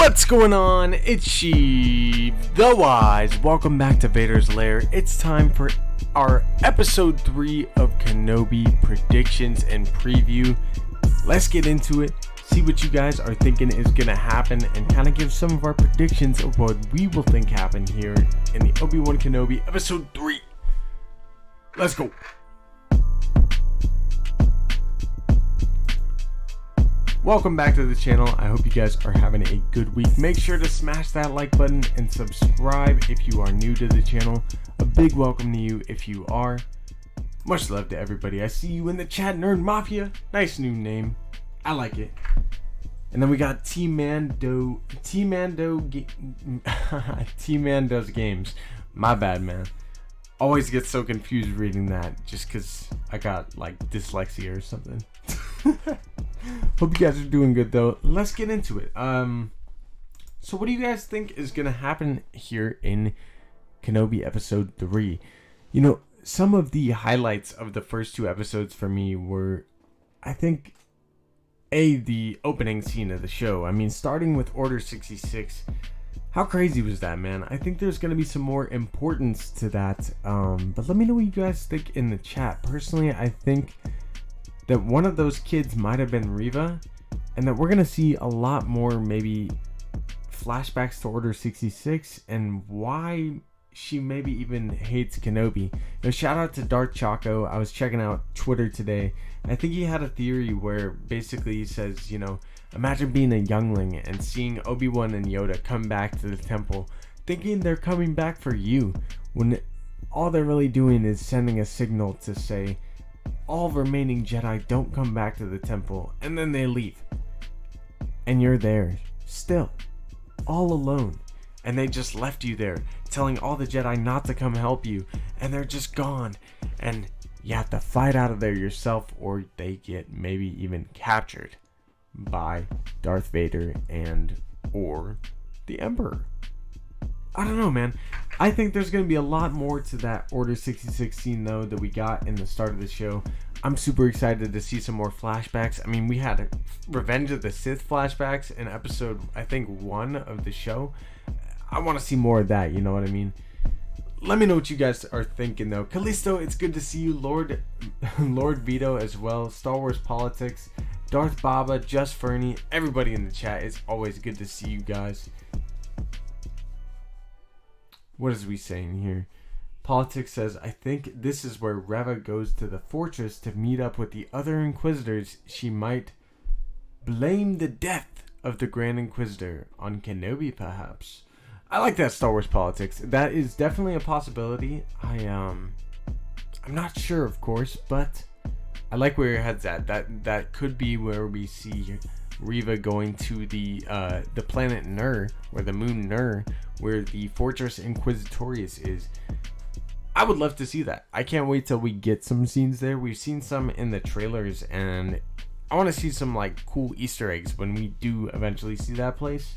What's going on? It's Sheev the Wise. Welcome back to Vader's Lair. It's time for our episode 3 of Kenobi predictions and preview. Let's get into it, see what you guys are thinking is going to happen, and kind of give some of our predictions of what we will think happen here in the Obi-Wan Kenobi episode 3. Let's go. Welcome back to the channel. I hope you guys are having a good week. Make sure to smash that like button and subscribe if you are new to the channel. A big welcome to you if you are. Much love to everybody. I see you in the chat, Nerd Mafia. Nice new name. I like it. And then we got T-Man does games. My bad, man. Always get so confused reading that just because I got like dyslexia or something. Hope you guys are doing good though. Let's get into it. So what do you guys think is gonna happen here in Kenobi episode 3? You know, some of the highlights of the first 2 episodes for me were, I think, the opening scene of the show. I mean, starting with Order 66. How crazy was that, man? I think there's going to be some more importance to that. But let me know what you guys think in the chat. Personally, I think that one of those kids might have been Reva, and that we're going to see a lot more maybe flashbacks to Order 66 and why she maybe even hates Kenobi. Now, shout out to Darth Choco. I was checking out Twitter today. I think he had a theory where basically he says, you know, imagine being a youngling and seeing Obi-Wan and Yoda come back to the temple, thinking they're coming back for you, when all they're really doing is sending a signal to say, all remaining Jedi don't come back to the temple, and then they leave. And you're there, still, all alone. And they just left you there, telling all the Jedi not to come help you, and they're just gone. And you have to fight out of there yourself, or they get maybe even captured by Darth Vader and or the Emperor. I don't know, man. I think there's going to be a lot more to that Order 66 scene though that we got in the start of the show. I'm super excited to see some more flashbacks. I mean, we had Revenge of the Sith flashbacks in episode, I think, 1 of the show. I want to see more of that, you know what I mean? Let me know what you guys are thinking though. Callisto, it's good to see you. Lord Vito as well. Star Wars Politics, Darth Baba, Just Fernie, everybody in the chat. It's always good to see you guys. What is we saying here? Politics says, I think this is where Reva goes to the fortress to meet up with the other Inquisitors. She might blame the death of the Grand Inquisitor on Kenobi, perhaps. I like that, Star Wars Politics. That is definitely a possibility. I'm not sure, of course, but I like where your head's at. That could be where we see Reva going to the planet Nur, or the moon Nur, where the Fortress Inquisitorius is. I would love to see that. I can't wait till we get some scenes there. We've seen some in the trailers, and I want to see some like cool Easter eggs when we do eventually see that place.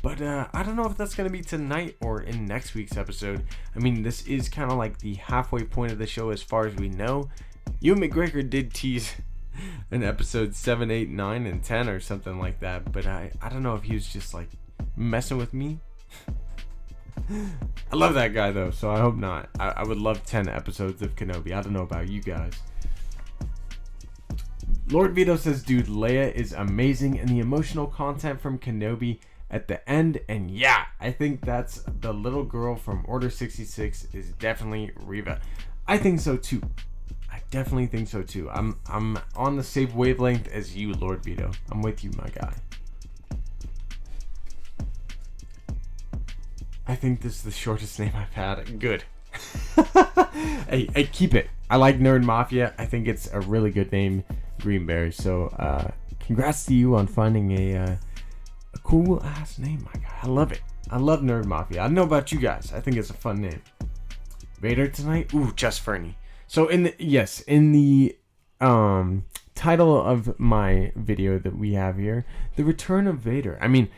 But I don't know if that's going to be tonight or in next week's episode. I mean, this is kind of like the halfway point of the show as far as we know. Ewan McGregor did tease an episode 7, 8, 9, and 10 or something like that. But I don't know if he was just like messing with me. I love that guy though, so I hope not. I would love 10 episodes of Kenobi. I don't know about you guys. Lord Vito says, dude, Leia is amazing, and the emotional content from Kenobi at the end, and yeah, I think that's the little girl from Order 66 is definitely Reva. I think so too. I definitely think so too. I'm on the same wavelength as you, Lord Vito. I'm with you, my guy. I think this is the shortest name I've had. Good. Hey, keep it. I like Nerd Mafia. I think it's a really good name, Greenberry. So, congrats to you on finding a cool ass name, my guy. I love it. I love Nerd Mafia. I don't know about you guys. I think it's a fun name. Vader tonight? Ooh, Just Fernie. So in the title of my video that we have here, The Return of Vader. I mean,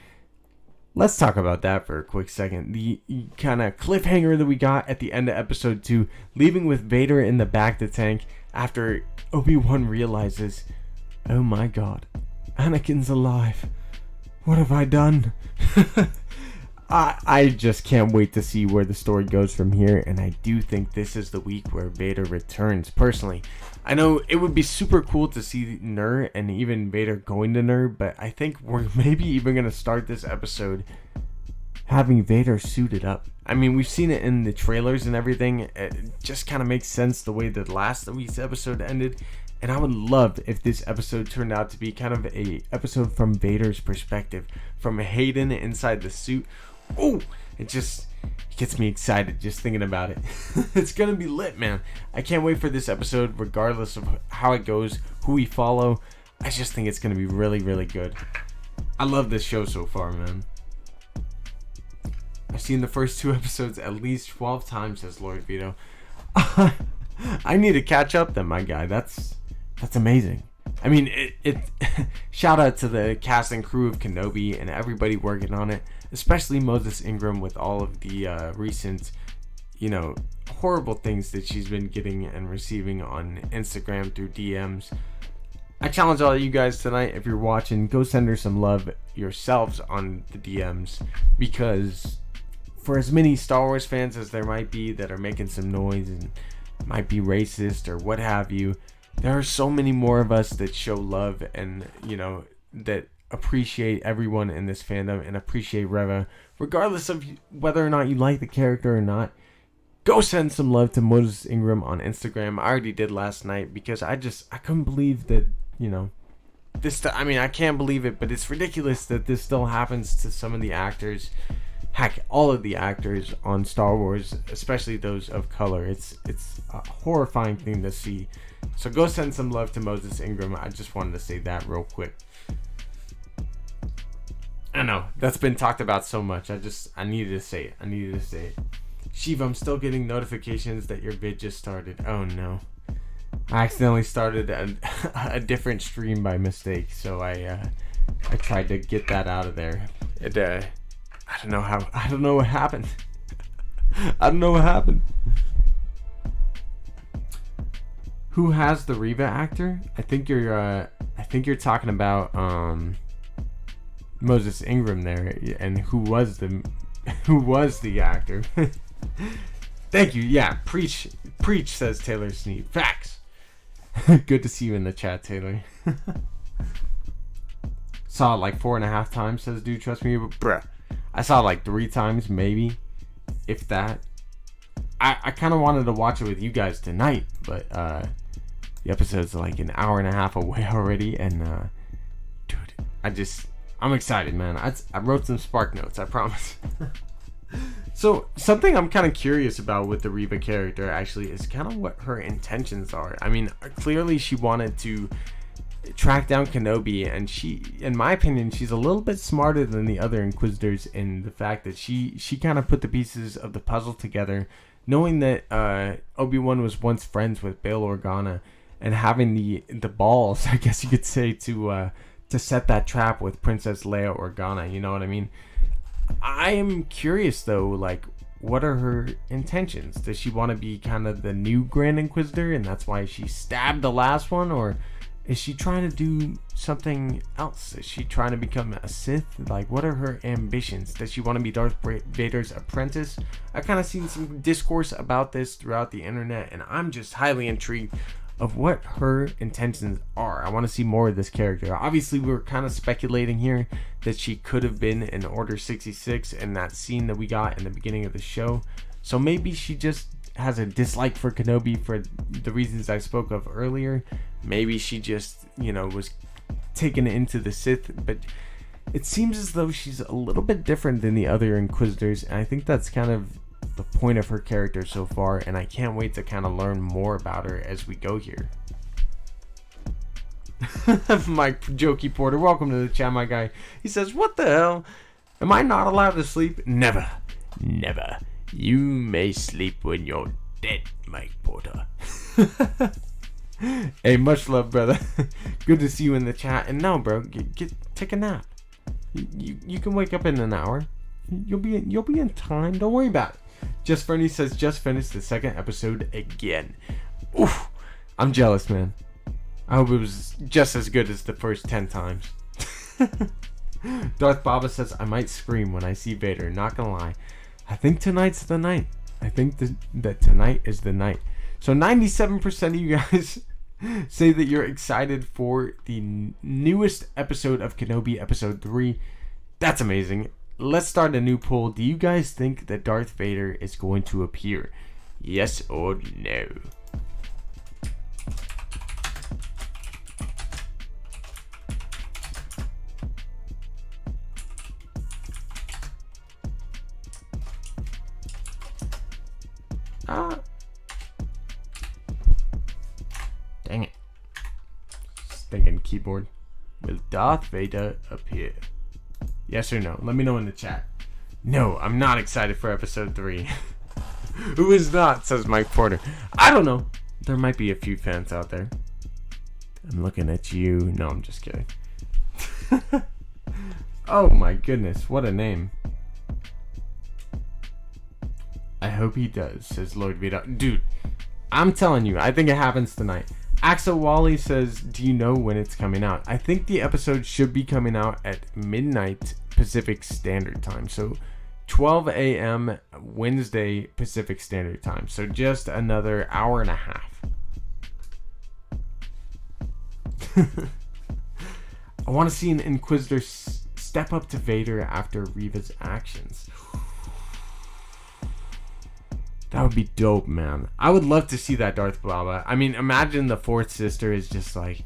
let's talk about that for a quick second. The kind of cliffhanger that we got at the end of episode 2, leaving with Vader in the back of the tank after Obi-Wan realizes, oh my god, Anakin's alive. What have I done? I just can't wait to see where the story goes from here, and I do think this is the week where Vader returns. Personally, I know it would be super cool to see Nur and even Vader going to Nur, but I think we're maybe even going to start this episode having Vader suited up. I mean, we've seen it in the trailers and everything. It just kind of makes sense the way the last week's episode ended. And I would love if this episode turned out to be kind of a episode from Vader's perspective, from Hayden inside the suit. Oh, it gets me excited just thinking about it. It's gonna be lit, man. I can't wait for this episode, regardless of how it goes, who we follow. I just think it's gonna be really, really good. I love this show so far, man. I've seen the first 2 episodes at least 12 times, says Lord Vito. I need to catch up then, my guy. That's amazing. I mean, it shout out to the cast and crew of Kenobi and everybody working on it, especially Moses Ingram with all of the recent, horrible things that she's been getting and receiving on Instagram through DMs. I challenge all of you guys tonight, if you're watching, go send her some love yourselves on the DMs, because for as many Star Wars fans as there might be that are making some noise and might be racist or what have you, there are so many more of us that show love and, that appreciate everyone in this fandom and appreciate Reva, regardless of whether or not you like the character or not. Go send some love to Moses Ingram on Instagram. I already did last night because I couldn't believe that, I can't believe it, but it's ridiculous that this still happens to some of the actors. Heck, all of the actors on Star Wars, especially those of color. It's a horrifying thing to see. So go send some love to Moses Ingram. I just wanted to say that real quick. I know, that's been talked about so much. I needed to say it. Shiva, I'm still getting notifications that your vid just started. Oh no. I accidentally started a different stream by mistake, so I tried to get that out of there. I don't know what happened. Who has the Reva actor? I think you're talking about Moses Ingram there, and who was the actor? Thank you. Yeah, preach, says Taylor Sneed. Facts. Good to see you in the chat, Taylor. Saw it like 4.5 times, says dude. Trust me, but bruh, I saw it like 3 times, maybe, if that. I kind of wanted to watch it with you guys tonight, but the episode's like an hour and a half away already, and dude, I'm excited, man. I wrote some spark notes, I promise. So something I'm kind of curious about with the Reva character actually is kind of what her intentions are. I mean, clearly she wanted to track down Kenobi, and she, in my opinion, she's a little bit smarter than the other Inquisitors in the fact that she kind of put the pieces of the puzzle together, knowing that Obi-Wan was once friends with Bail Organa, and having the balls, I guess you could say, to set that trap with Princess Leia Organa. You know what I mean? I am curious though, like, what are her intentions? Does she want to be kind of the new Grand Inquisitor, and that's why she stabbed the last one, or is she trying to do something else? Is she trying to become a Sith? Like, what are her ambitions? Does she want to be Darth Vader's apprentice? I've kind of seen some discourse about this throughout the internet, and I'm just highly intrigued of what her intentions are. I want to see more of this character. Obviously, we were kind of speculating here that she could have been in Order 66 in that scene that we got in the beginning of the show. So maybe she just has a dislike for Kenobi for the reasons I spoke of earlier. Maybe she just, was taken into the Sith. But it seems as though she's a little bit different than the other Inquisitors, and I think that's kind of the point of her character so far, and I can't wait to kind of learn more about her as we go here. Mike Jokey Porter, welcome to the chat, my guy. He says, what the hell? Am I not allowed to sleep? Never. You may sleep when you're dead, Mike Porter. Hey, much love, brother. Good to see you in the chat. And no, bro, take a nap. You can wake up in an hour. You'll be in time. Don't worry about it. Just Fernie says, just finished the second episode again. Oof, I'm jealous, man. I hope it was just as good as the first 10 times. Darth Baba says, I might scream when I see Vader. Not gonna lie. I think tonight's the night. I think that tonight is the night. So 97% of you guys say that you're excited for the newest episode of Kenobi, episode 3. That's amazing. Let's start a new poll. Do you guys think that Darth Vader is going to appear? Yes or no? Dang it. Stinking keyboard. Will Darth Vader appear? Yes or no? Let me know in the chat. No, I'm not excited for episode 3. Who is not? Says Mike Porter. I don't know. There might be a few fans out there. I'm looking at you. No, I'm just kidding. Oh my goodness. What a name. I hope he does, says Lord Vita. Dude, I'm telling you, I think it happens tonight. Axel Wally says, do you know when it's coming out? I think the episode should be coming out at midnight Pacific Standard Time. So 12 a.m. Wednesday Pacific Standard Time. So just another hour and a half. I want to see an Inquisitor step up to Vader after Reva's actions. That would be dope, man. I would love to see that, Darth Baba. I mean, imagine the fourth sister is just like,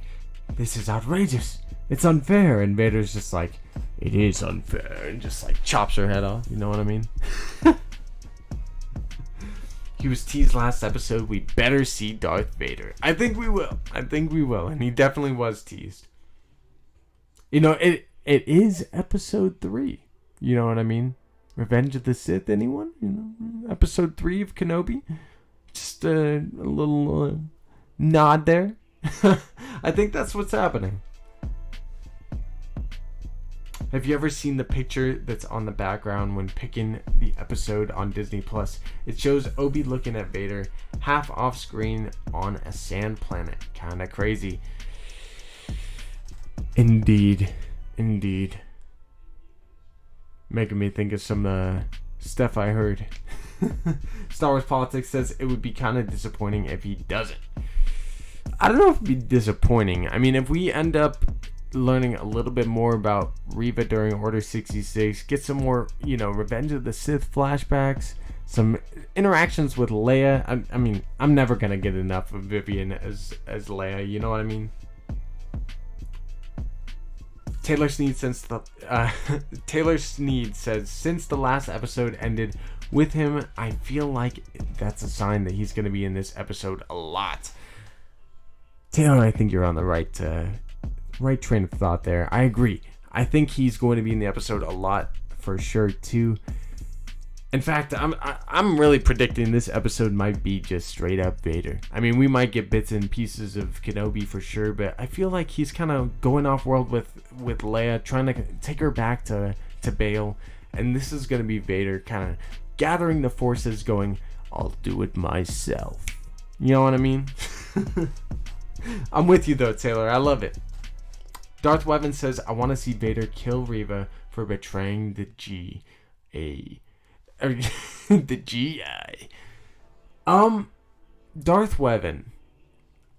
this is outrageous. It's unfair. And Vader's just like, it is unfair. And just like chops her head off. You know what I mean? He was teased last episode. We better see Darth Vader. I think we will. I think we will. And he definitely was teased. You know, it is episode 3. You know what I mean? Revenge of the Sith, anyone? You know, episode 3 of Kenobi. Just a little nod there. I think that's what's happening. Have you ever seen the picture that's on the background when picking the episode on Disney Plus? It shows Obi looking at Vader half off screen on a sand planet. Kinda crazy. Indeed. Making me think of some stuff I heard. Star Wars Politics says it would be kind of disappointing if he doesn't. I don't know if it'd be disappointing. I mean, if we end up learning a little bit more about Reva during Order 66, get some more, you know, Revenge of the Sith flashbacks, some interactions with Leia. I mean, I'm never gonna get enough of Vivian as Leia. You know what I mean? Taylor Sneed says, since the last episode ended with him, I feel like that's a sign that he's going to be in this episode a lot. Taylor, I think you're on the right train of thought there. I agree. I think he's going to be in the episode a lot for sure too. In fact, I'm really predicting this episode might be just straight up Vader. I mean, we might get bits and pieces of Kenobi for sure, but I feel like he's kind of going off world with Leia, trying to take her back to Bail, and this is going to be Vader kind of gathering the forces, going, I'll do it myself. You know what I mean? I'm with you though, Taylor. I love it. Darth Weapon says, I want to see Vader kill Reva for betraying the GA. The GI. Darth Weapon.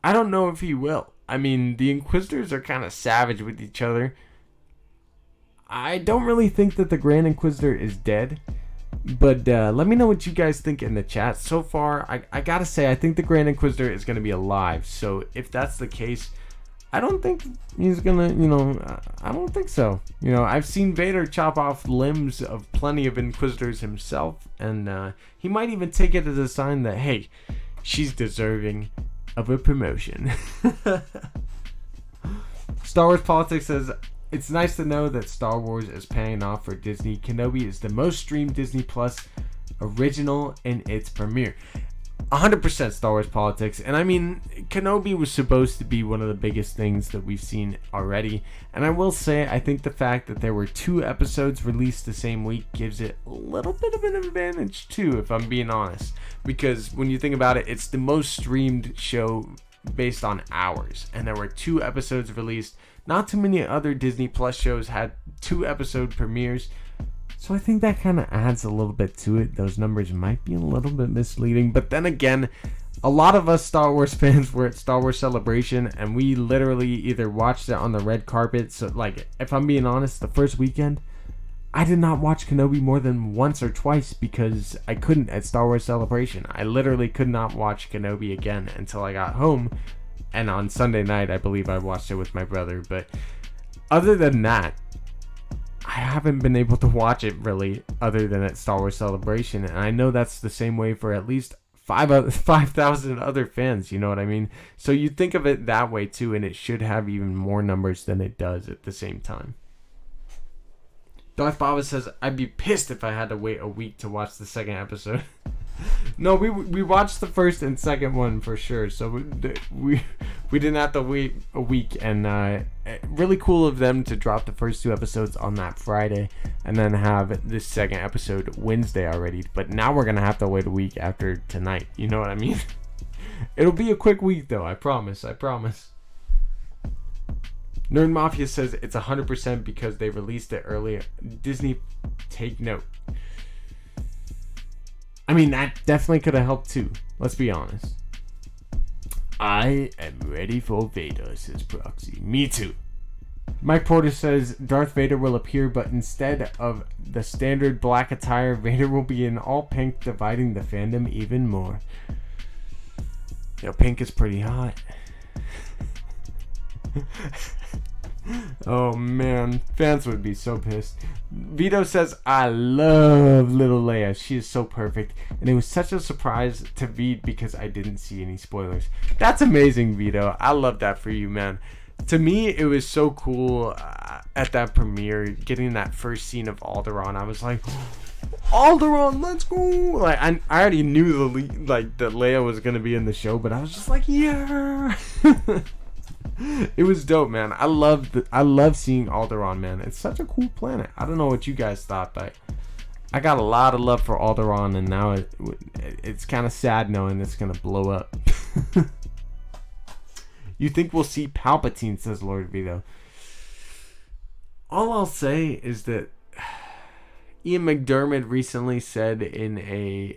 I don't know if he will. I mean, the Inquisitors are kind of savage with each other. I don't really think that the Grand Inquisitor is dead. But let me know what you guys think in the chat. So far, I gotta say, I think the Grand Inquisitor is going to be alive. So if that's the case, I don't think he's gonna, I don't think so. I've seen Vader chop off limbs of plenty of Inquisitors himself, and he might even take it as a sign that, hey, she's deserving of a promotion. Star Wars Politics says, it's nice to know that Star Wars is paying off for Disney. Kenobi is the most streamed Disney Plus original in its premiere. 100% Star Wars Politics. And I mean, Kenobi was supposed to be one of the biggest things that we've seen already. And I will say, I think the fact that there were 2 episodes released the same week gives it a little bit of an advantage too, if I'm being honest. Because when you think about it, it's the most streamed show based on hours, and there were 2 episodes released. Not too many other Disney Plus shows had 2 episode premieres, so I think that kind of adds a little bit to it. Those numbers might be a little bit misleading, but then again, a lot of us Star Wars fans were at Star Wars Celebration, and we literally either watched it on the red carpet. So, like, if I'm being honest, the first weekend, I did not watch Kenobi more than once or twice because I couldn't at Star Wars Celebration. I literally could not watch Kenobi again until I got home, and on Sunday night, I believe I watched it with my brother. But other than that, I haven't been able to watch it really other than at Star Wars Celebration, and I know that's the same way for at least 5,000 other fans, you know what I mean? So you think of it that way too, and it should have even more numbers than it does at the same time. Darth Baba says, I'd be pissed if I had to wait a week to watch the second episode. No, we watched the first and second one for sure, so we didn't have to wait a week, and really cool of them to drop the first 2 episodes on that Friday and then have this second episode Wednesday already. But now we're gonna have to wait a week after tonight, you know what I mean? It'll be a quick week though, I promise. Nerd Mafia says it's 100% because they released it earlier. Disney, take note. I mean, that definitely could have helped too. Let's be honest. I am ready for Vader, says Proxy. Me too. Mike Porter says Darth Vader will appear, but instead of the standard black attire, Vader will be in all pink, dividing the fandom even more. Yo, pink is pretty hot. Oh man, fans would be so pissed. Vito says, I love little Leia. She is so perfect. And it was such a surprise to read because I didn't see any spoilers. That's amazing, Vito. I love that for you, man. To me, it was so cool at that premiere, getting that first scene of Alderaan. I was like, Alderaan, let's go! Like, I already knew that Leia was gonna be in the show, but I was just like, yeah. It was dope, man. I love seeing Alderaan, man. It's such a cool planet. I don't know what you guys thought, but I got a lot of love for Alderaan, and now it's kind of sad knowing it's gonna blow up. You think we'll see Palpatine, says Lord Vito. All I'll say is that Ian McDiarmid recently said in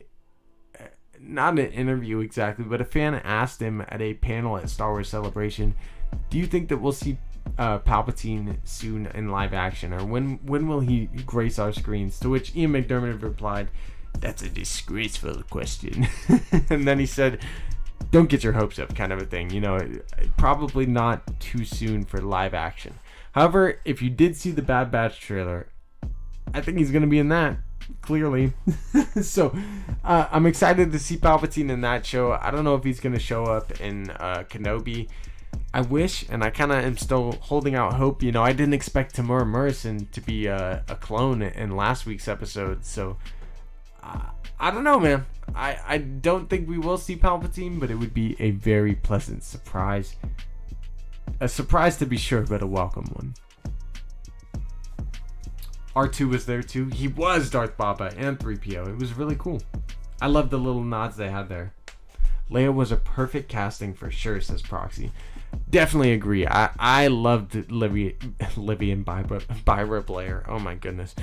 not an interview exactly, but a fan asked him at a panel at Star Wars Celebration, do you think that we'll see Palpatine soon in live action, or when will he grace our screens? To which Ian McDiarmid replied, that's a disgraceful question. And then he said, don't get your hopes up, kind of a thing, you know, probably not too soon for live action. However, if you did see the Bad Batch trailer, I think he's going to be in that, clearly. So, I'm excited to see Palpatine in that show. I don't know if he's going to show up in Kenobi. I wish, and I kind of am still holding out hope. You know, I didn't expect Temura Morrison to be a clone in last week's episode, so I don't know, man. I don't think we will see Palpatine, but it would be a very pleasant surprise. A surprise to be sure, but a welcome one. R2 was there too. He was Darth Baba and 3PO. It was really cool. I love the little nods they had there. Leia was a perfect casting for sure, says Proxy. Definitely agree. I loved Livy and Byra Blair. Oh my goodness.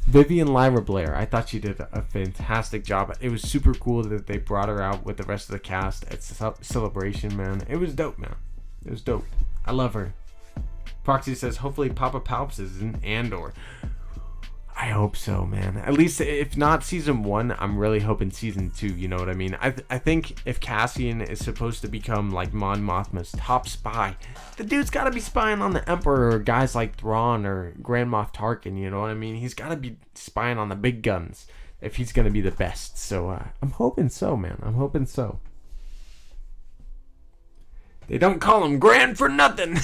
Vivian Lyra Blair. I thought she did a fantastic job. It was super cool that they brought her out with the rest of the cast at Celebration, man. It was dope, man. It was dope. I love her. Proxy says, hopefully Papa Palps is in Andor. I hope so, man. At least if not season 1, I'm really hoping season 2, you know what I mean? I think if Cassian is supposed to become like Mon Mothma's top spy, the dude's got to be spying on the Emperor or guys like Thrawn or Grand Moff Tarkin, you know what I mean? He's got to be spying on the big guns if he's going to be the best. So I'm hoping so, man. I'm hoping so. They don't call him Grand for nothing.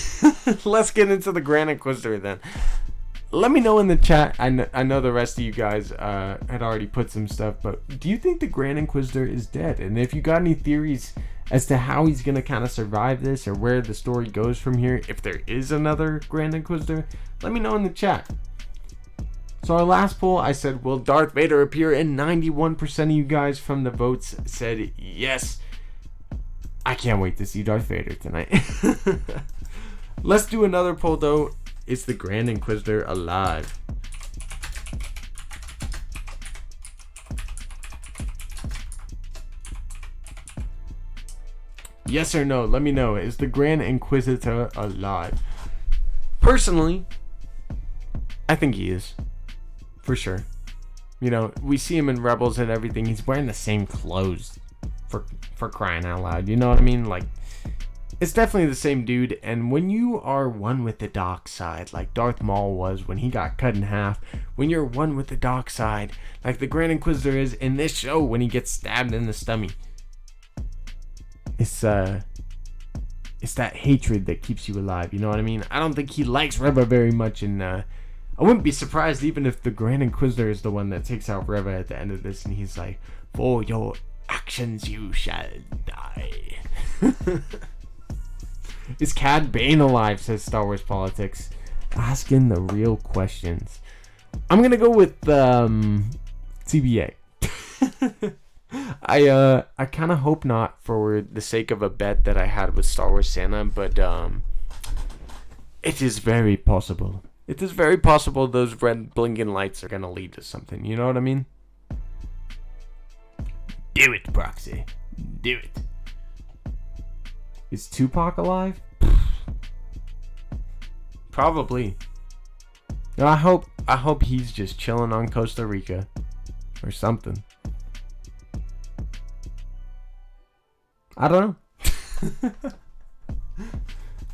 Let's get into the Grand Inquisitor then. Let me know in the chat. I know the rest of you guys had already put some stuff, but do you think the Grand Inquisitor is dead? And if you got any theories as to how he's going to kind of survive this or where the story goes from here, if there is another Grand Inquisitor, let me know in the chat. So our last poll, I said, will Darth Vader appear? And 91% of you guys from the votes said yes. I can't wait to see Darth Vader tonight. Let's do another poll though. Is the Grand Inquisitor alive? Yes or no? Let me know. Is the Grand Inquisitor alive? Personally, I think he is. For sure. You know, we see him in Rebels and everything. He's wearing the same clothes. For crying out loud. You know what I mean? Like, it's definitely the same dude. And when you are one with the dark side, like Darth Maul was when he got cut in half, when you're one with the dark side, like the Grand Inquisitor is in this show when he gets stabbed in the stomach. It's that hatred that keeps you alive. You know what I mean? I don't think he likes Reva very much, and I wouldn't be surprised even if the Grand Inquisitor is the one that takes out Reva at the end of this, and he's like, "For your actions you shall die." Is Cad Bane alive? Says Star Wars Politics. Asking the real questions. I'm gonna go with TBA. I kind of hope not, for the sake of a bet that I had with Star Wars Santa, but it is very possible. It is very possible those red blinking lights are gonna lead to something. You know what I mean? Do it, Proxy. Do it. Is Tupac alive? Probably. No, I hope he's just chilling on Costa Rica or something. I don't know.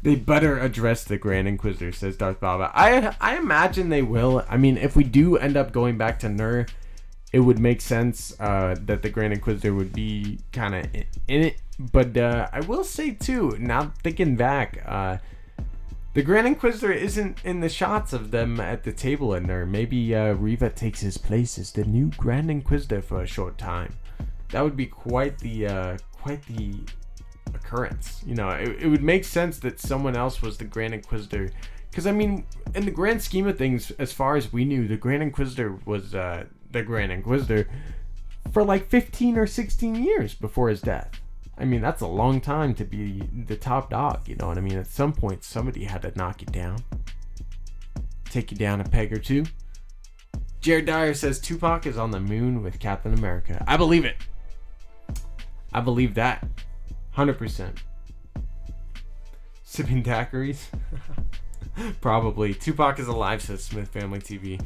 They better address the Grand Inquisitor, says Darth Baba. I imagine they will. I mean, if we do end up going back to Nur, it would make sense that the Grand Inquisitor would be kind of in it. But I will say, too, now thinking back, the Grand Inquisitor isn't in the shots of them at the table in Nur. Maybe Reva takes his place as the new Grand Inquisitor for a short time. That would be quite the occurrence. You know, it would make sense that someone else was the Grand Inquisitor. Because, I mean, in the grand scheme of things, as far as we knew, the Grand Inquisitor was the Grand Inquisitor for like 15 or 16 years before his death. I mean, that's a long time to be the top dog, you know what I mean? At some point, somebody had to knock you down. Take you down a peg or two. Jared Dyer says Tupac is on the moon with Captain America. I believe it. I believe that. 100%. Sipping daiquiris? Probably. Tupac is alive, says Smith Family TV.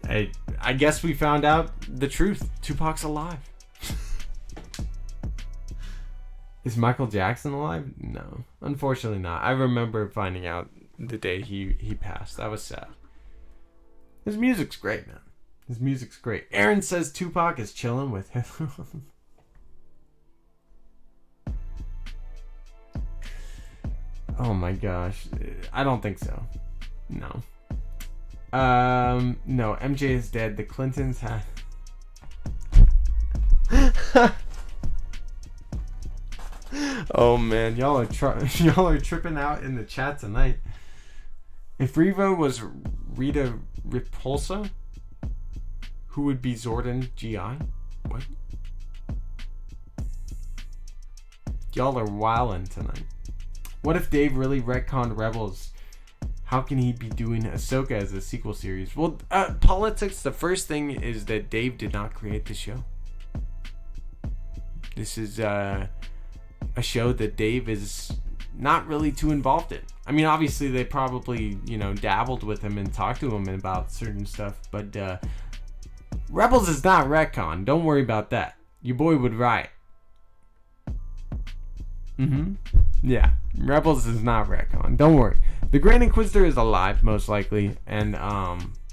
I guess we found out the truth. Tupac's alive. Is Michael Jackson alive? No. Unfortunately not. I remember finding out the day he passed. That was sad. His music's great, man. His music's great. Aaron says Tupac is chilling with him. Oh my gosh. I don't think so. No. No. MJ is dead. The Clintons have... Oh man, y'all are tripping out in the chat tonight. If Reva was Rita Repulsa, who would be Zordon GI? What? Y'all are wildin' tonight. What if Dave really retconned Rebels? How can he be doing Ahsoka as a sequel series? Well, politics, the first thing is that Dave did not create the show. This is a show that Dave is not really too involved in. I mean, obviously they probably, dabbled with him and talked to him about certain stuff, but Rebels is not retcon. Don't worry about that. Your boy would riot. Yeah, Rebels is not retcon. Don't worry. The Grand Inquisitor is alive, most likely, and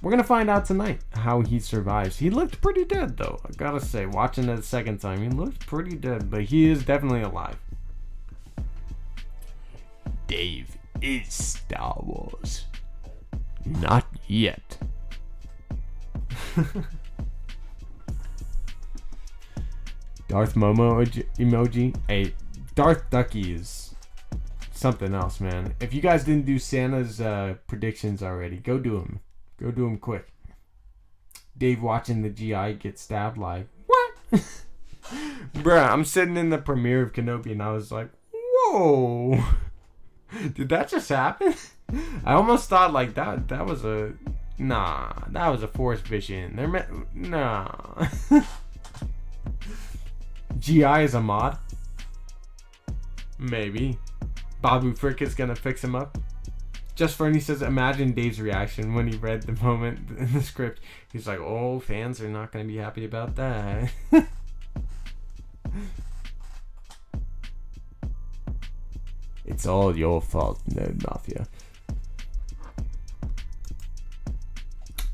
we're gonna find out tonight how he survives. He looked pretty dead, though. I gotta say, watching it a second time, he looked pretty dead, but he is definitely alive. Dave is Star Wars. Not yet. Darth Momo emoji. Hey, Darth Ducky is something else, man. If you guys didn't do Santa's predictions already, go do them. Go do them quick. Dave watching the GI get stabbed like, what? Bruh, I'm sitting in the premiere of Kenobi and I was like, whoa. Did that just happen? I almost thought like that was a... Nah, that was a Force vision. Nah. GI is a mod? Maybe. Babu Frick is gonna fix him up. Just Fernie says, imagine Dave's reaction when he read the moment in the script. He's like, oh, fans are not gonna be happy about that. It's all your fault, Nerd Mafia.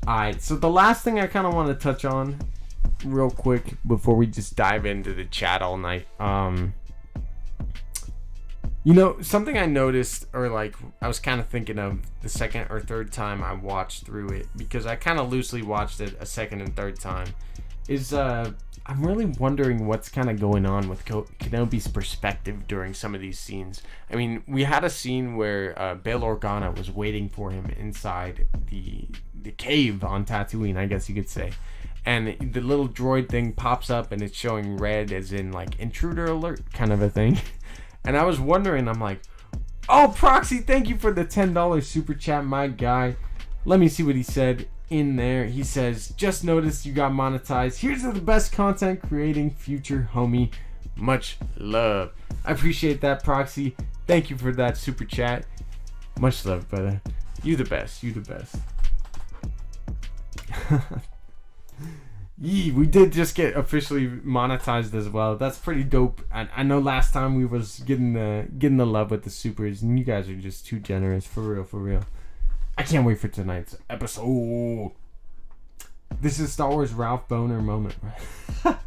Alright, so the last thing I kind of want to touch on real quick before we just dive into the chat all night. You know, something I noticed, or like I was kind of thinking of the second or third time I watched through it, because I kind of loosely watched it a second and third time, is I'm really wondering what's kind of going on with Kenobi's perspective during some of these scenes. I mean, we had a scene where Bail Organa was waiting for him inside the cave on Tatooine, I guess you could say. And the little droid thing pops up and it's showing red as in like intruder alert kind of a thing. And I was wondering, I'm like, oh, Proxy, thank you for the $10 super chat, my guy. Let me see what he said in there. He says, just noticed you got monetized. Here's to the best content creating future, homie. Much love. I appreciate that, Proxy. Thank you for that super chat. Much love, brother. You the best. You the best. Yee, we did just get officially monetized as well. That's pretty dope. I know last time we was getting the love with the supers, and you guys are just too generous. For real, for real. I can't wait for tonight's episode. This is Star Wars Ralph Boner moment. I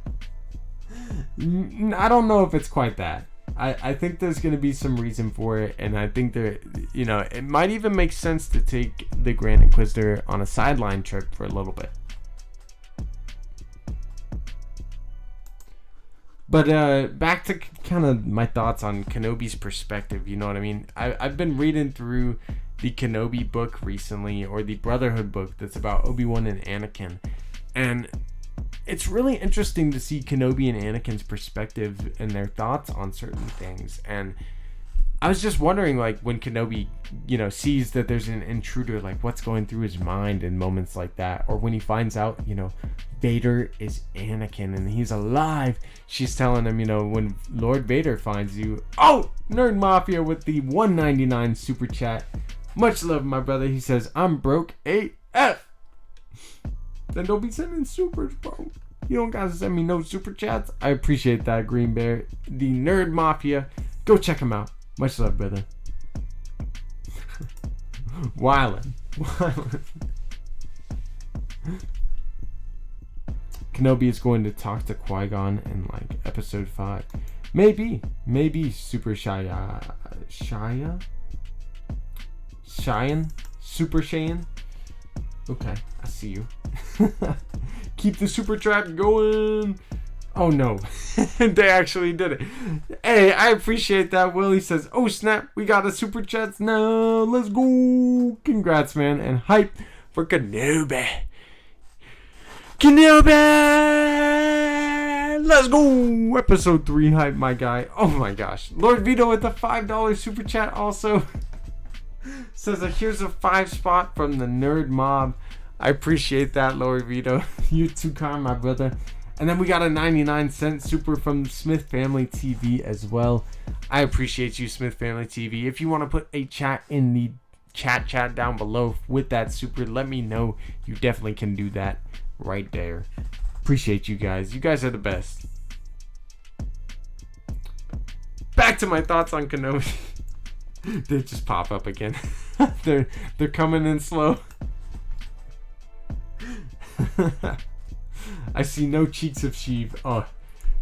don't know if it's quite that. I think there's going to be some reason for it, and I think there, you know, it might even make sense to take the Grand Inquisitor on a sideline trip for a little bit. But back to kind of my thoughts on Kenobi's perspective, you know what I mean? I've been reading through the Kenobi book recently, or the Brotherhood book that's about Obi-Wan and Anakin. And it's really interesting to see Kenobi and Anakin's perspective and their thoughts on certain things. And I was just wondering, like, when Kenobi, you know, sees that there's an intruder, like, what's going through his mind in moments like that. Or when he finds out, you know, Vader is Anakin and he's alive. She's telling him, you know, when Lord Vader finds you. Oh, Nerd Mafia with the $1.99 super chat. Much love, my brother. He says, I'm broke AF. Then don't be sending supers, bro. You don't gotta send me no super chats. I appreciate that, Green Bear. The Nerd Mafia. Go check him out. Much love, brother. Wildin'. Kenobi is going to talk to Qui-Gon in like episode 5. Maybe Super Cheyenne? Super Cheyenne? Okay, I see you. Keep the super chat going. Oh no, they actually did it. Hey, I appreciate that. Willie says, oh snap, we got a super chat now. Let's go. Congrats, man. And hype for Kenobi. Let's go. Episode 3 hype, my guy. Oh my gosh. Lord Vito with the $5 super chat also. Says that here's a 5 spot from the Nerd Mob. I appreciate that, Lord Vito. You're too kind, my brother. And then we got a 99-cent super from Smith Family TV as well. I appreciate you, Smith Family TV. If you want to put a chat in the chat down below with that super, let me know. You definitely can do that right there. Appreciate you guys. You guys are the best. Back to my thoughts on Kenobi. They just pop up again. They're coming in slow. I see no cheeks of Sheev. Oh,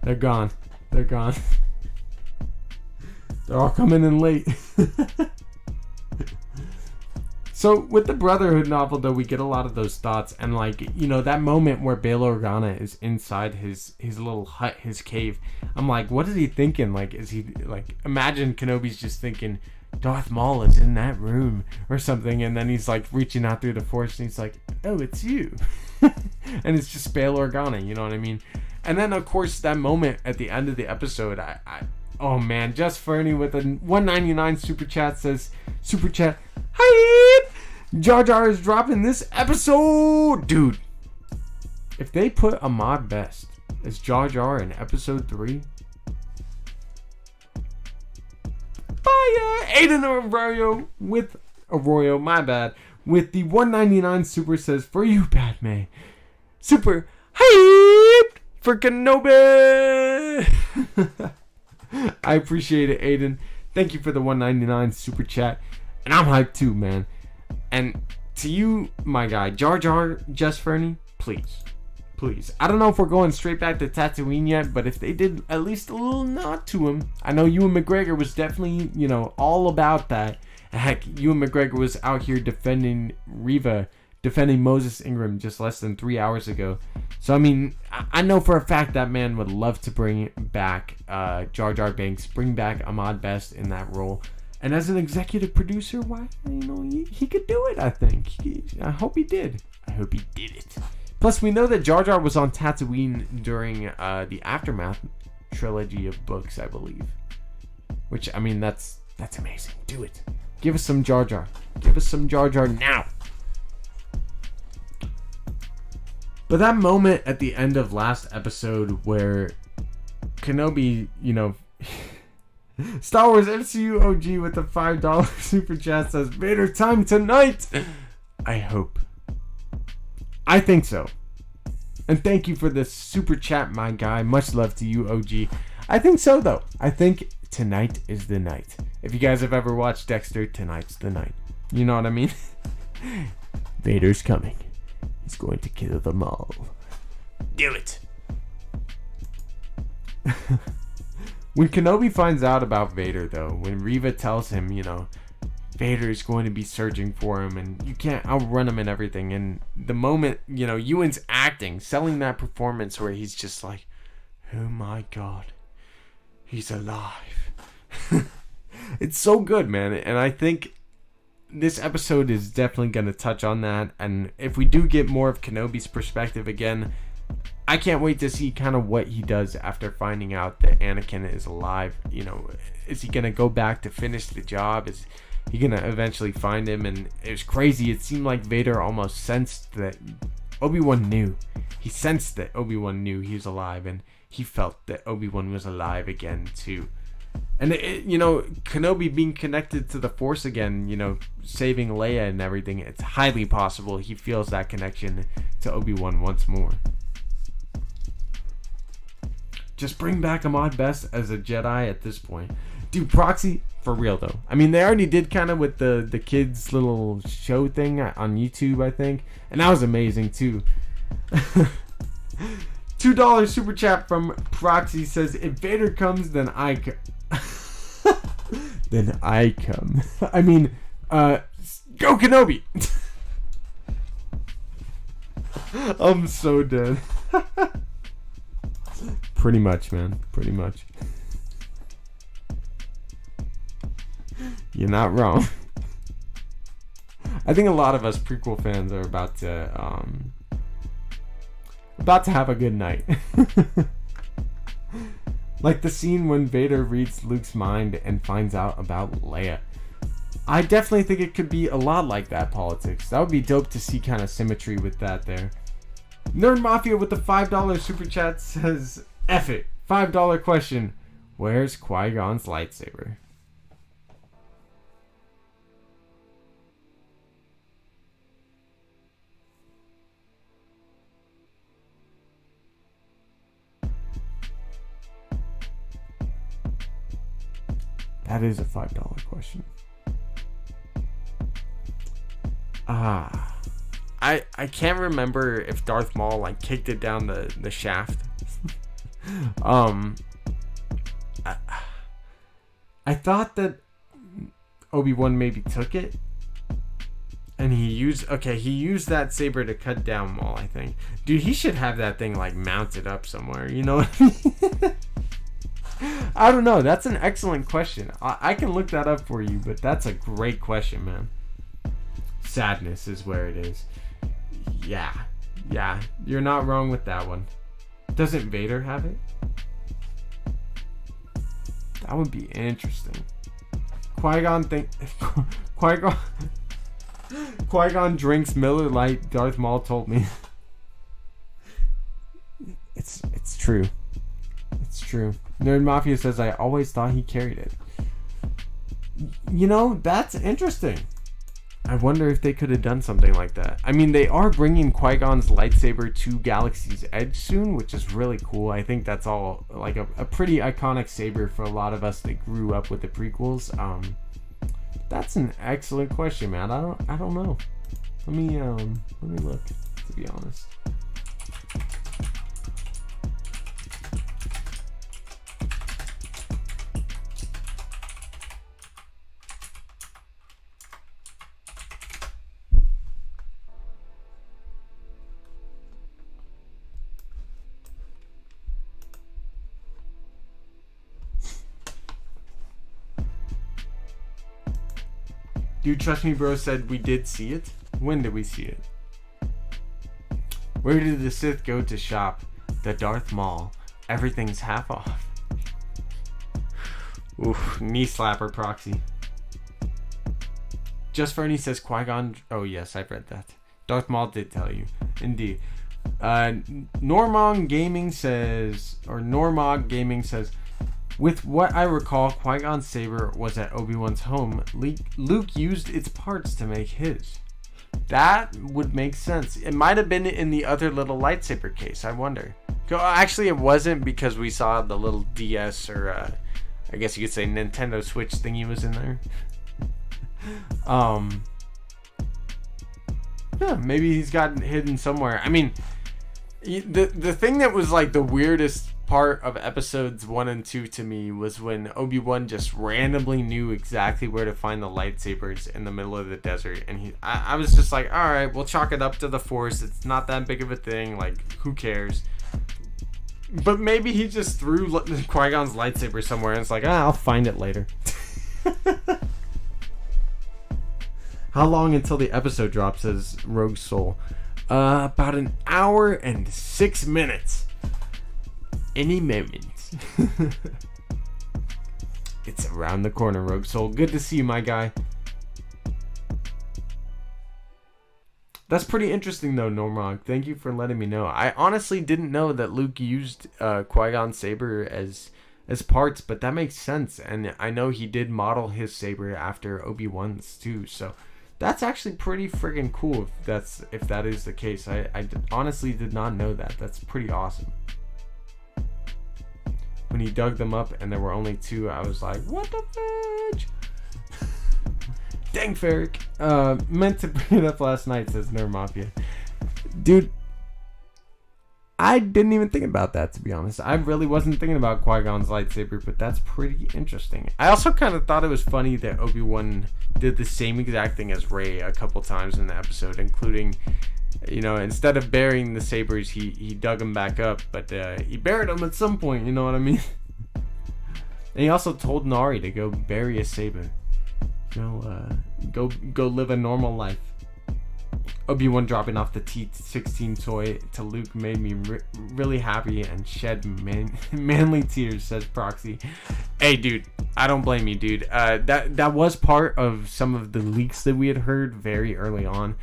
they're gone. They're gone. They're all coming in late. So with the Brotherhood novel, though, we get a lot of those thoughts, and like, you know, that moment where Bail Organa is inside his little hut, his cave. I'm like, what is he thinking? Like, is he like, imagine Kenobi's just thinking Darth Maul is in that room or something, and then he's like reaching out through the Force, and he's like, oh, it's you. And it's just Bail Organa, you know what I mean? And then, of course, that moment at the end of the episode, oh man, Just Fernie with a 199 super chat says, super chat, hi, Jar Jar is dropping this episode. Dude, if they put Ahmad Best as Jar Jar in episode 3, Aiden Arroyo, my bad, with the 199 super says, for you, Padme. Super hyped for Kenobi. I appreciate it, Aiden. Thank you for the 199 super chat. And I'm hyped too, man. And to you, my guy, Jar Jar, Just Fernie, please. Please. I don't know if we're going straight back to Tatooine yet, but if they did at least a little nod to him. I know Ewan McGregor was definitely, all about that. Heck, Ewan McGregor was out here defending Moses Ingram just less than 3 hours ago. So, I mean, I know for a fact that man would love to bring back Jar Jar Binks, bring back Ahmad Best in that role. And as an executive producer, why, he could do it, I think. I hope he did. I hope he did it. Plus, we know that Jar Jar was on Tatooine during the Aftermath trilogy of books, I believe. Which, I mean, that's amazing. Do it. Give us some Jar Jar. Give us some Jar Jar now. But that moment at the end of last episode where Kenobi, Star Wars MCU OG with the $5 super chat says, Vader time tonight. I hope. I think so. And thank you for the super chat, my guy. Much love to you, OG. I think so, though. I think tonight is the night. If you guys have ever watched Dexter, tonight's the night. You know what I mean? Vader's coming. He's going to kill them all. Do it. When Kenobi finds out about Vader, though, when Reva tells him, Vader is going to be searching for him and you can't outrun him and everything. And the moment, Ewan's acting, selling that performance where he's just like, oh my God, he's alive. It's so good, man. And I think this episode is definitely going to touch on that. And if we do get more of Kenobi's perspective again, I can't wait to see kind of what he does after finding out that Anakin is alive. Is he going to go back to finish the job? Is he going to eventually find him? And it was crazy. It seemed like Vader almost sensed that Obi-Wan knew. He sensed that Obi-Wan knew he was alive. And he felt that Obi-Wan was alive again too. And, Kenobi being connected to the Force again, saving Leia and everything, it's highly possible he feels that connection to Obi-Wan once more. Just bring back Ahmad Best as a Jedi at this point. Dude, Proxy, for real though. I mean, they already did kind of with the kids' little show thing on YouTube, I think. And that was amazing too. $2 super chat from Proxy says, if Vader comes, then I come. Then I come. I mean, go Kenobi! I'm so dead. Pretty much, man. Pretty much. You're not wrong. I think a lot of us prequel fans are about to have a good night. Like the scene when Vader reads Luke's mind and finds out about Leia. I definitely think it could be a lot like that, politics. That would be dope to see kind of symmetry with that there. Nerd Mafia with the $5 super chat says, F it. $5 question. Where's Qui-Gon's lightsaber? That is a $5 question. I can't remember if Darth Maul kicked it down the shaft. I thought that Obi-Wan maybe took it, and he used that saber to cut down Maul. I think, dude, he should have that thing mounted up somewhere. You know what I mean? I don't know. That's an excellent question. I can look that up for you, but that's a great question, man. Sadness is where it is. Yeah. You're not wrong with that one. Doesn't Vader have it? That would be interesting. Qui-Gon Qui-Gon drinks Miller Lite. Darth Maul told me. It's true. It's true. Nerd Mafia says I always thought he carried it. You know, that's interesting. I wonder if they could have done something like that. I mean, they are bringing Qui-Gon's lightsaber to Galaxy's Edge soon, which is really cool. I think that's all like a pretty iconic saber for a lot of us that grew up with the prequels. That's an excellent question, man. I don't know. Let me look, to be honest. Dude, Trust Me Bro said we did see it. When did we see it? Where did the Sith go to shop? The Darth Mall. Everything's half off. Oof, knee slapper proxy. Just Fernie says Qui-Gon. Oh yes, I've read that. Darth Maul did tell you. Indeed. Normog Gaming says, with what I recall, Qui-Gon's saber was at Obi-Wan's home. Luke used its parts to make his. That would make sense. It might have been in the other little lightsaber case, I wonder. Actually, it wasn't, because we saw the little DS, or I guess you could say Nintendo Switch thingy was in there. Yeah, maybe he's gotten hidden somewhere. I mean, the thing that was like the weirdest part of episodes 1 and 2 to me was when Obi-Wan just randomly knew exactly where to find the lightsabers in the middle of the desert, and I was just like, all right, we'll chalk it up to the Force. It's not that big of a thing. Like, who cares? But maybe he just threw Qui-Gon's lightsaber somewhere and it's like, I'll find it later. How long until the episode drops, says Rogue Soul? About an hour and 6 minutes. Any moment. It's around the corner, Rogue Soul. Good to see you, my guy. That's pretty interesting, though, Normog. Thank you for letting me know. I honestly didn't know that Luke used Qui-Gon's saber as parts, but that makes sense. And I know he did model his saber after Obi-Wan's too. So that's actually pretty friggin' cool if that is the case. I honestly did not know that. That's pretty awesome. When he dug them up and there were only 2, I was like, what the fudge? Dang, Ferric. Meant to bring it up last night, says Nerd Mafia. Dude, I didn't even think about that, to be honest. I really wasn't thinking about Qui-Gon's lightsaber, but that's pretty interesting. I also kind of thought it was funny that Obi-Wan did the same exact thing as Rey a couple times in the episode, including, you know, instead of burying the sabers, he dug them back up, but he buried them at some point, you know what I mean? And he also told Nari to go bury a saber. You know, go live a normal life. Obi-Wan dropping off the T-16 toy to Luke made me really happy and shed manly tears, says Proxy. Hey, dude, I don't blame you, dude. That was part of some of the leaks that we had heard very early on.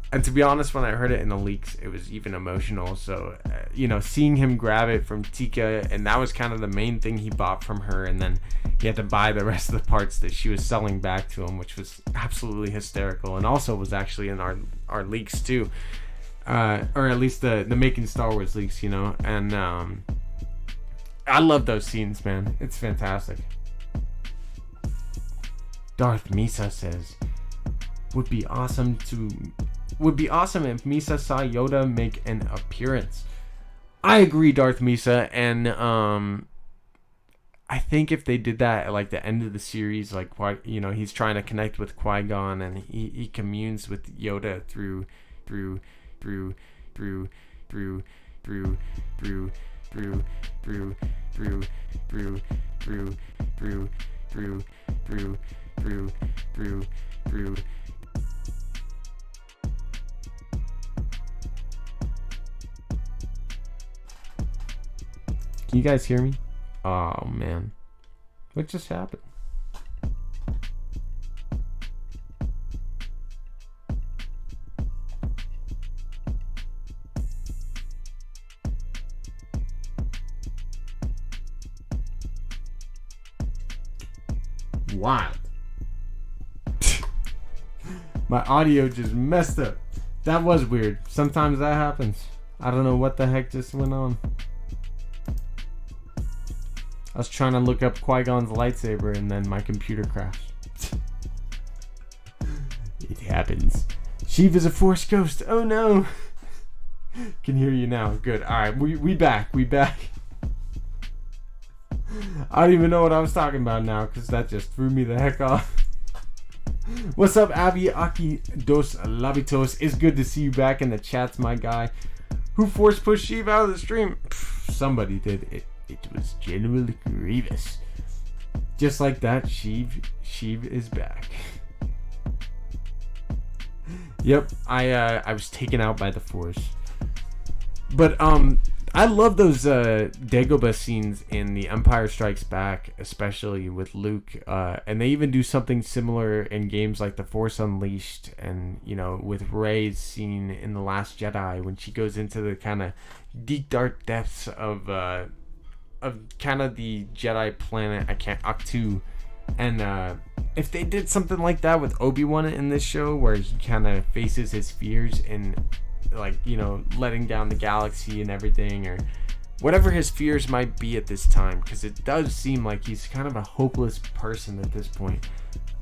And to be honest, when I heard it in the leaks, it was even emotional. So, you know, seeing him grab it from Tika, and that was kind of the main thing he bought from her, and then he had to buy the rest of the parts that she was selling back to him, which was absolutely hysterical, and also was actually in our leaks too, or at least the Making Star Wars leaks, you know. And I love those scenes, man. It's fantastic. Darth Misa says, would be awesome if Misa saw Yoda make an appearance. I agree, Darth Misa, and I think if they did that at like the end of the series, like, you know, he's trying to connect with Qui-Gon and he communes with Yoda through Can you guys hear me? Oh, man. What just happened? Wild. My audio just messed up. That was weird. Sometimes that happens. I don't know what the heck just went on. I was trying to look up Qui-Gon's lightsaber and then my computer crashed. It happens. Sheev is a Force ghost. Oh no. Can hear you now. Good. Alright, we back. We back. I don't even know what I was talking about now because that just threw me the heck off. What's up, Abby Aki Dos Labitos? It's good to see you back in the chats, my guy. Who force pushed Sheev out of the stream? Somebody did. It was General Grievous. Just like that, Sheev is back. Yep, I was taken out by the Force. But I love those Dagobah scenes in The Empire Strikes Back, especially with Luke. And they even do something similar in games like The Force Unleashed, and with Rey's scene in The Last Jedi when she goes into the kind of deep dark depths of kind of the Jedi planet Ahch-To. And if they did something like that with Obi-Wan in this show, where he kind of faces his fears and letting down the galaxy and everything, or whatever his fears might be at this time, because it does seem like he's kind of a hopeless person at this point.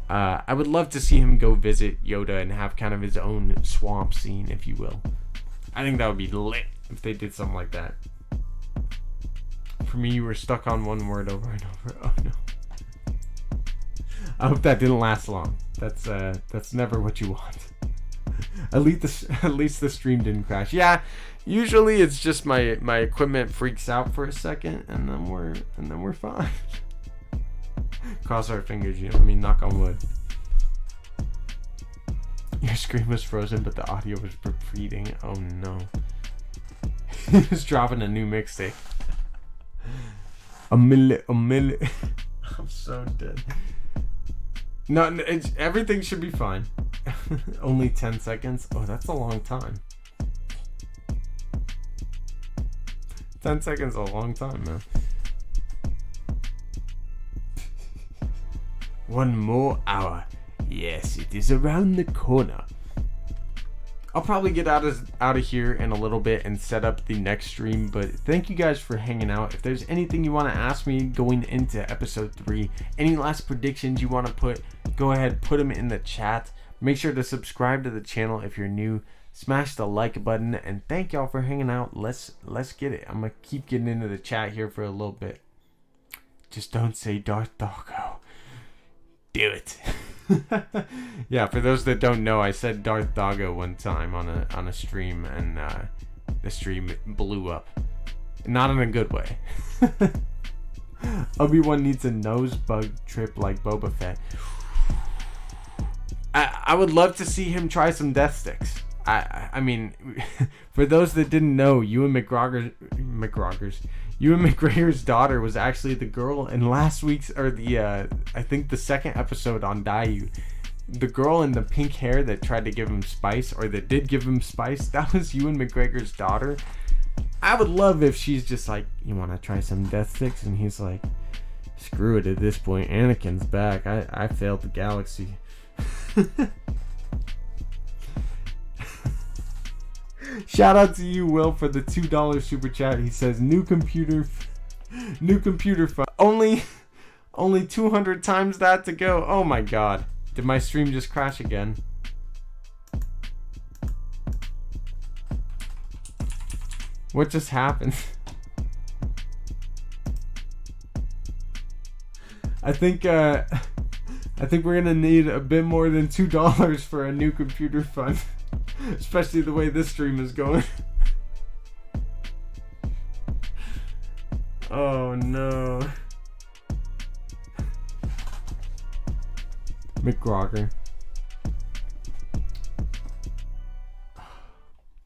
I would love to see him go visit Yoda and have kind of his own swamp scene, if you will. I think that would be lit if they did something like that. For me, you were stuck on one word over and over. Oh no. I hope that didn't last long. That's never what you want. At least the stream didn't crash. Yeah, usually it's just my equipment freaks out for a second, and then we're fine. Cross our fingers, knock on wood. Your screen was frozen, but the audio was repeating. Oh no. He was dropping a new mixtape. A minute. I'm so dead. No, everything should be fine. Only 10 seconds? Oh, that's a long time. 10 seconds is a long time, man. One more hour. Yes, it is around the corner. I'll probably get out of here in a little bit and set up the next stream, but thank you guys for hanging out. If there's anything you want to ask me going into episode 3, any last predictions you want to put, go ahead, put them in the chat. Make sure to subscribe to the channel if you're new. Smash the like button, and thank y'all for hanging out. Let's get it. I'm gonna keep getting into the chat here for a little bit. Just don't say Darth Doggo. Do it. Yeah, for those that don't know, I said Darth Doggo one time on a stream, and the stream blew up. Not in a good way. Obi-Wan needs a nose bug trip like Boba Fett. I would love to see him try some death sticks. I mean, for those that didn't know, Ewan McGregor's daughter was actually the girl in last week's, or I think the second episode on Diayu. The girl in the pink hair that tried to give him spice, or that did give him spice, that was Ewan McGregor's daughter. I would love if she's just like, you want to try some death sticks? And he's like, screw it at this point. Anakin's back. I failed the galaxy. Shout out to you, Will, for the $2 super chat. He says new computer fun. Only 200 times that to go. Oh my god, did my stream just crash again? What just happened? I think we're gonna need a bit more than $2 for a new computer fund. Especially the way this stream is going. Oh no. McGregor.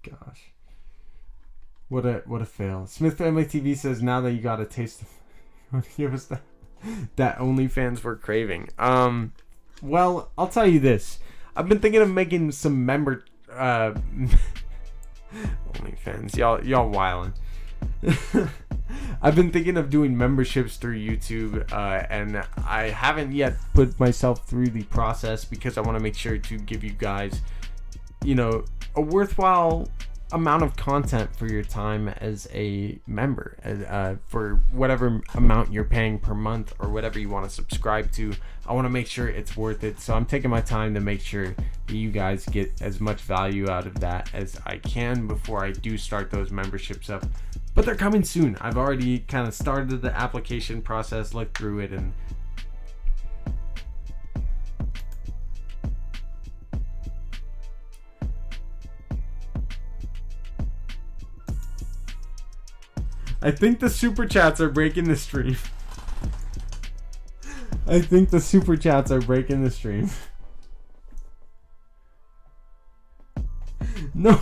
Gosh. What a fail. Smith Family TV says, now that you got a taste of give us that OnlyFans we're craving. Well, I'll tell you this. I've been thinking of making some OnlyFans. Y'all wildin'. I've been thinking of doing memberships through YouTube, and I haven't yet put myself through the process because I want to make sure to give you guys, a worthwhile amount of content for your time as a member, for whatever amount you're paying per month or whatever you want to subscribe to. I want to make sure it's worth it, so I'm taking my time to make sure that you guys get as much value out of that as I can before I do start those memberships up. But they're coming soon. I've already kind of started the application process, looked through it, and I think the super chats are breaking the stream. No.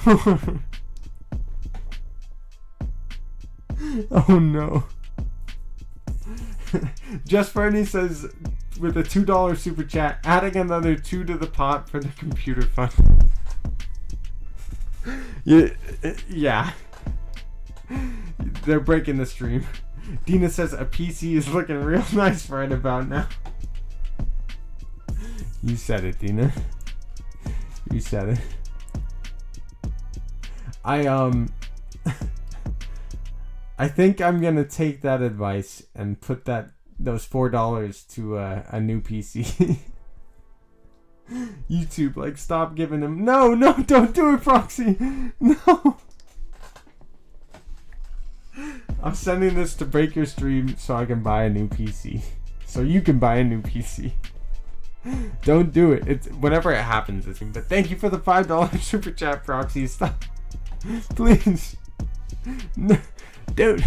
Oh no. Just Fernie says, with a $2 super chat, adding another 2 to the pot for the computer fund. Yeah. They're breaking the stream. Dina says a PC is looking real nice right about now. You said it, Dina. You said it. I think I'm gonna take that advice and put those $4 to a new PC. YouTube, stop giving them. No, don't do it, Proxy. No. I'm sending this to break your stream so I can buy a new PC. So you can buy a new PC. Don't do it. It's whenever it happens. But thank you for the $5 super chat, Proxy. Stop. Please. No, don't.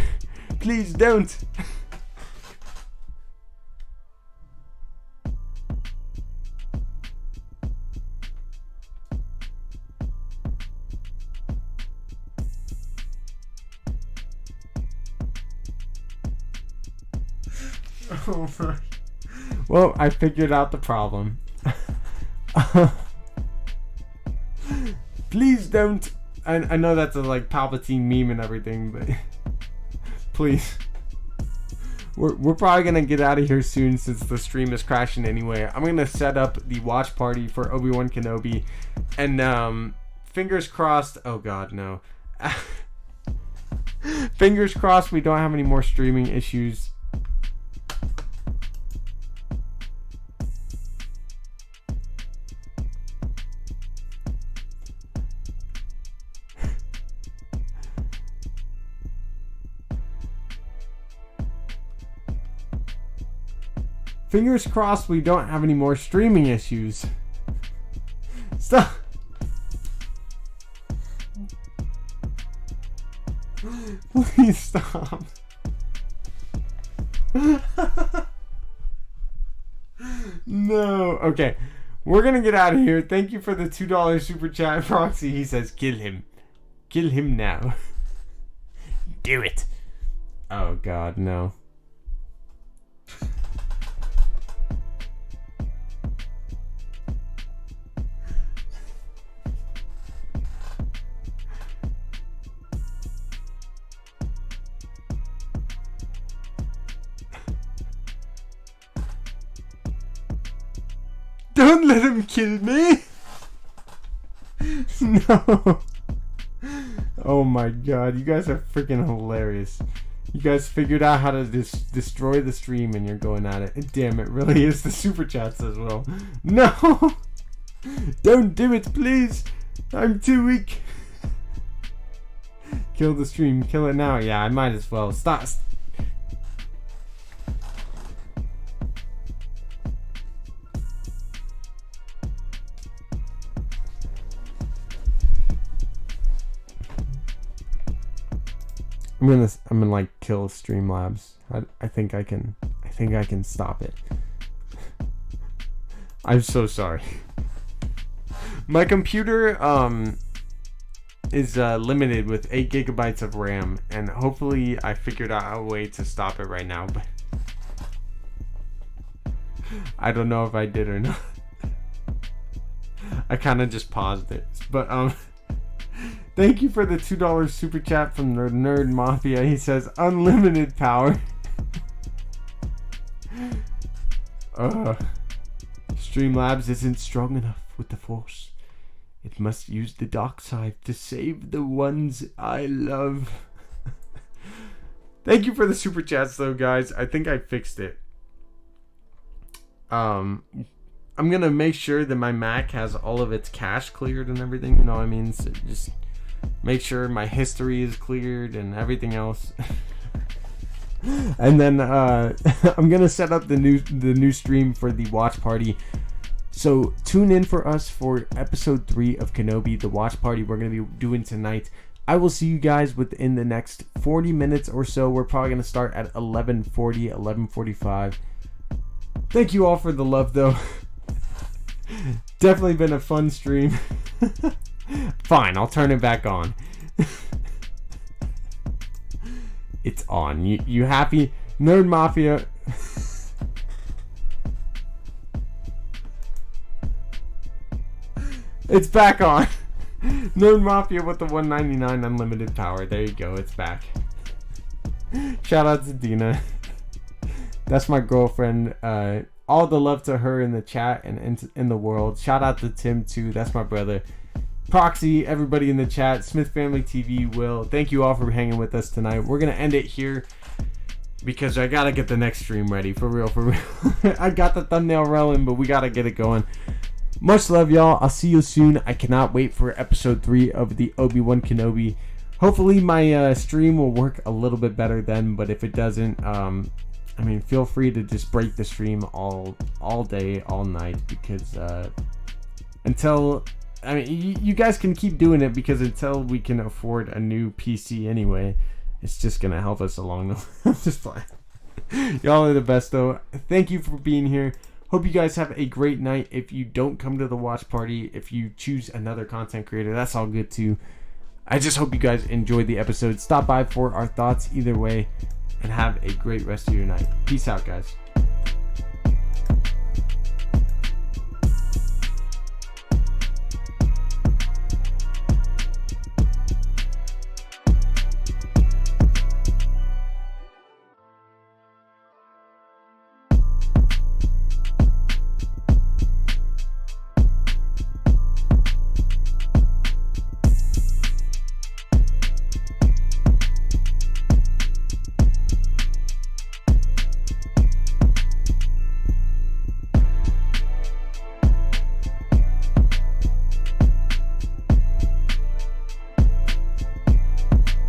Please don't. Oh my. Well, I figured out the problem. Please don't. I know that's a Palpatine meme and everything, but please. We're probably gonna get out of here soon since the stream is crashing anyway. I'm gonna set up the watch party for Obi-Wan Kenobi, and fingers crossed. Oh God, no. Fingers crossed we don't have any more streaming issues. Fingers crossed we don't have any more streaming issues. Stop. Please stop. No. Okay. We're gonna get out of here. Thank you for the $2 super chat, Proxy. He says, kill him. Kill him now. Do it. Oh God, no. Don't let him kill me! No! Oh my God, you guys are freaking hilarious. You guys figured out how to destroy the stream and you're going at it. And damn, it really is the super chats as well. No! Don't do it, please! I'm too weak. Kill the stream, kill it now. Yeah, I might as well. Stop. I'm gonna kill Streamlabs. I think I can stop it. I'm so sorry. My computer is limited with 8 gigabytes of RAM, and hopefully I figured out a way to stop it right now, but I don't know if I did or not. I kind of just paused it, but thank you for the $2 super chat from the Nerd Mafia. He says unlimited power. Streamlabs isn't strong enough with the Force. It must use the dark side to save the ones I love. Thank you for the super chats though, guys. I think I fixed it. I'm gonna make sure that my Mac has all of its cache cleared and everything, you know what I mean? So just make sure my history is cleared and everything else. And then I'm gonna set up the new stream for the watch party. So tune in for us for episode 3 of Kenobi, the watch party we're gonna be doing tonight. I will see you guys within the next 40 minutes or so. We're probably gonna start at 11:40, 11:45. Thank you all for the love though. Definitely been a fun stream. Fine, I'll turn it back on. It's on. You happy? Nerd Mafia. It's back on. Nerd Mafia with the $1.99 unlimited power. There you go. It's back. Shout out to Dina. That's my girlfriend. All the love to her in the chat and in the world. Shout out to Tim too. That's my brother. Proxy, everybody in the chat, Smith Family TV, Will. Thank you all for hanging with us tonight. We're gonna end it here because I gotta get the next stream ready. For real, for real. I got the thumbnail rolling, but we gotta get it going. Much love, y'all. I'll see you soon. I cannot wait for episode 3 of the Obi-Wan Kenobi. Hopefully my stream will work a little bit better then, but if it doesn't, I mean, feel free to just break the stream all day, all night, because until, I mean, you guys can keep doing it, because until we can afford a new PC anyway, it's just gonna help us along the way. I'm just playing. Y'all are the best though. Thank you for being here. Hope you guys have a great night. If you don't come to the watch party, if you choose another content creator, that's all good too. I just hope you guys enjoyed the episode. Stop by for our thoughts either way, and have a great rest of your night. Peace out, guys.